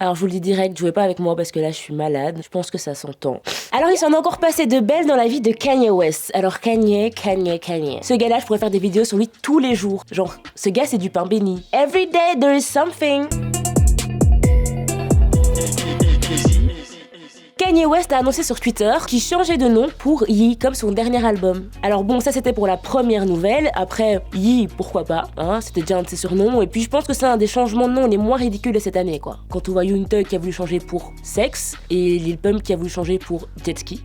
Alors je vous le dis direct, jouez pas avec moi parce que là je suis malade, je pense que ça s'entend. Alors il s'en est encore passé de belles dans la vie de Kanye West. Alors Kanye. Ce gars-là, je pourrais faire des vidéos sur lui tous les jours. Genre, ce gars c'est du pain béni. Every day there is something. Kanye West a annoncé sur Twitter qu'il changeait de nom pour Ye, comme son dernier album. Alors bon, ça c'était pour la première nouvelle, après Ye, pourquoi pas, hein, c'était déjà un de ses surnoms, et puis je pense que c'est un des changements de nom les moins ridicules de cette année, quoi. Quand on voit Young Thug qui a voulu changer pour Sex, et Lil Pump qui a voulu changer pour Jet Ski.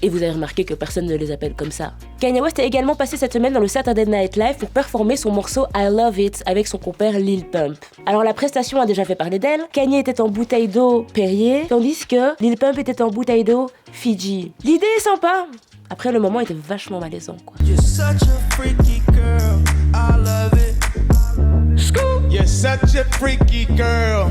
Et vous avez remarqué que personne ne les appelle comme ça. Kanye West a également passé cette semaine dans le Saturday Night Live pour performer son morceau I Love It avec son compère Lil Pump. Alors la prestation a déjà fait parler d'elle. Kanye était en bouteille d'eau Perrier, tandis que Lil Pump était en bouteille d'eau Fiji. L'idée est sympa. Après, le moment était vachement malaisant, quoi. You're such a freaky girl, I love it. You're such a freaky girl.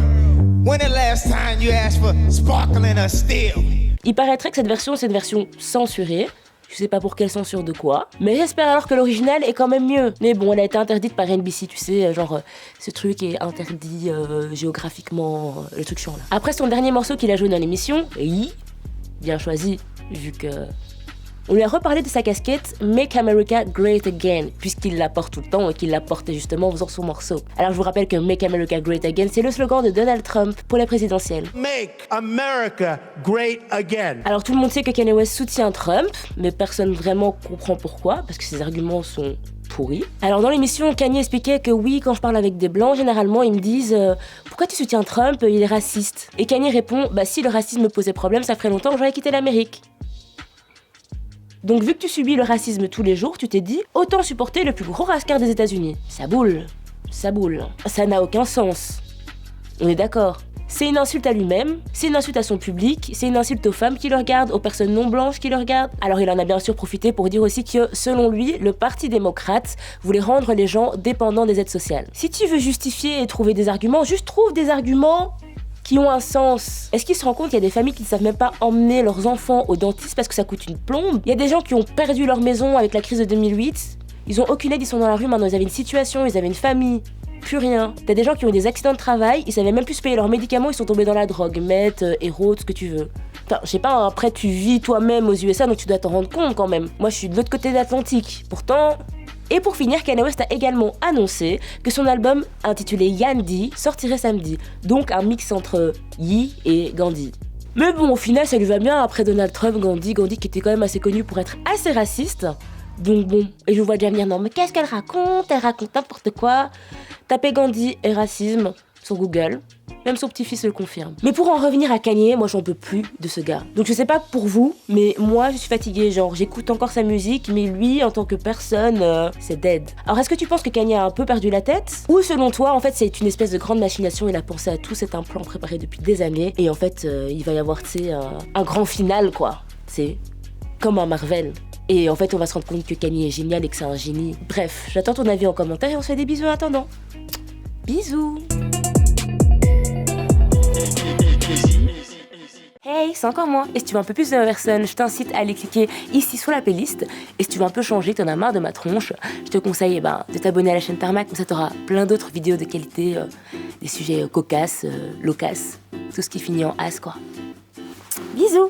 When the last time you asked for sparkling or still? Il paraîtrait que cette version, c'est une version censurée. Je sais pas pour quelle censure de quoi. Mais j'espère alors que l'original est quand même mieux. Mais bon, elle a été interdite par NBC, tu sais, genre ce truc est interdit géographiquement, le truc chiant là. Après son dernier morceau qu'il a joué dans l'émission, bien choisi, vu que... On lui a reparlé de sa casquette Make America Great Again, puisqu'il la porte tout le temps et qu'il la portait justement en faisant son morceau. Alors je vous rappelle que Make America Great Again, c'est le slogan de Donald Trump pour la présidentielle. Make America Great Again. Alors tout le monde sait que Kanye West soutient Trump, mais personne vraiment comprend pourquoi, parce que ses arguments sont pourris. Alors dans l'émission, Kanye expliquait que oui, quand je parle avec des blancs, généralement ils me disent pourquoi tu soutiens Trump, il est raciste. Et Kanye répond, bah si le racisme posait problème, ça ferait longtemps que j'aurais quitté l'Amérique. Donc vu que tu subis le racisme tous les jours, tu t'es dit autant supporter le plus gros rascar des États-Unis. Ça boule. Ça n'a aucun sens. On est d'accord. C'est une insulte à lui-même, c'est une insulte à son public, c'est une insulte aux femmes qui le regardent, aux personnes non blanches qui le regardent. Alors il en a bien sûr profité pour dire aussi que, selon lui, le Parti démocrate voulait rendre les gens dépendants des aides sociales. Si tu veux justifier et trouver des arguments, juste trouve des arguments qui ont un sens. Est-ce qu'ils se rendent compte qu'il y a des familles qui ne savent même pas emmener leurs enfants au dentiste parce que ça coûte une plombe? Il y a des gens qui ont perdu leur maison avec la crise de 2008. Ils ont aucune aide, ils sont dans la rue maintenant, ils avaient une situation, ils avaient une famille. Plus rien. T'as des gens qui ont eu des accidents de travail, ils savaient même plus se payer leurs médicaments, ils sont tombés dans la drogue, meth, héros, tout ce que tu veux. Attends, je sais pas, après tu vis toi-même aux USA, donc tu dois t'en rendre compte quand même. Moi je suis de l'autre côté de l'Atlantique. Pourtant... Et pour finir, Kanye West a également annoncé que son album intitulé Yandy sortirait samedi. Donc un mix entre Ye et Gandhi. Mais bon, au final, ça lui va bien après Donald Trump, Gandhi qui était quand même assez connu pour être assez raciste. Donc bon, et je vois déjà venir, non mais qu'est-ce qu'elle raconte? Elle raconte n'importe quoi. Tapez Gandhi et racisme sur Google. Même son petit-fils le confirme. Mais pour en revenir à Kanye, moi j'en peux plus de ce gars. Donc je sais pas pour vous, mais moi je suis fatiguée. Genre j'écoute encore sa musique, mais lui en tant que personne, c'est dead. Alors est-ce que tu penses que Kanye a un peu perdu la tête? Ou selon toi, en fait c'est une espèce de grande machination, il a pensé à tout, c'est un plan préparé depuis des années. Et en fait il va y avoir, tu sais, un grand final quoi. C'est comme un Marvel. Et en fait on va se rendre compte que Kanye est génial et que c'est un génie. Bref, j'attends ton avis en commentaire et on se fait des bisous en attendant. Bisous. Hey, c'est encore moi. Et si tu veux un peu plus de ma personne, je t'incite à aller cliquer ici sur la playlist. Et si tu veux un peu changer, que t'en as marre de ma tronche, je te conseille de t'abonner à la chaîne Tarmac, comme ça t'auras plein d'autres vidéos de qualité, des sujets cocasses, locasses, tout ce qui finit en as quoi. Bisous.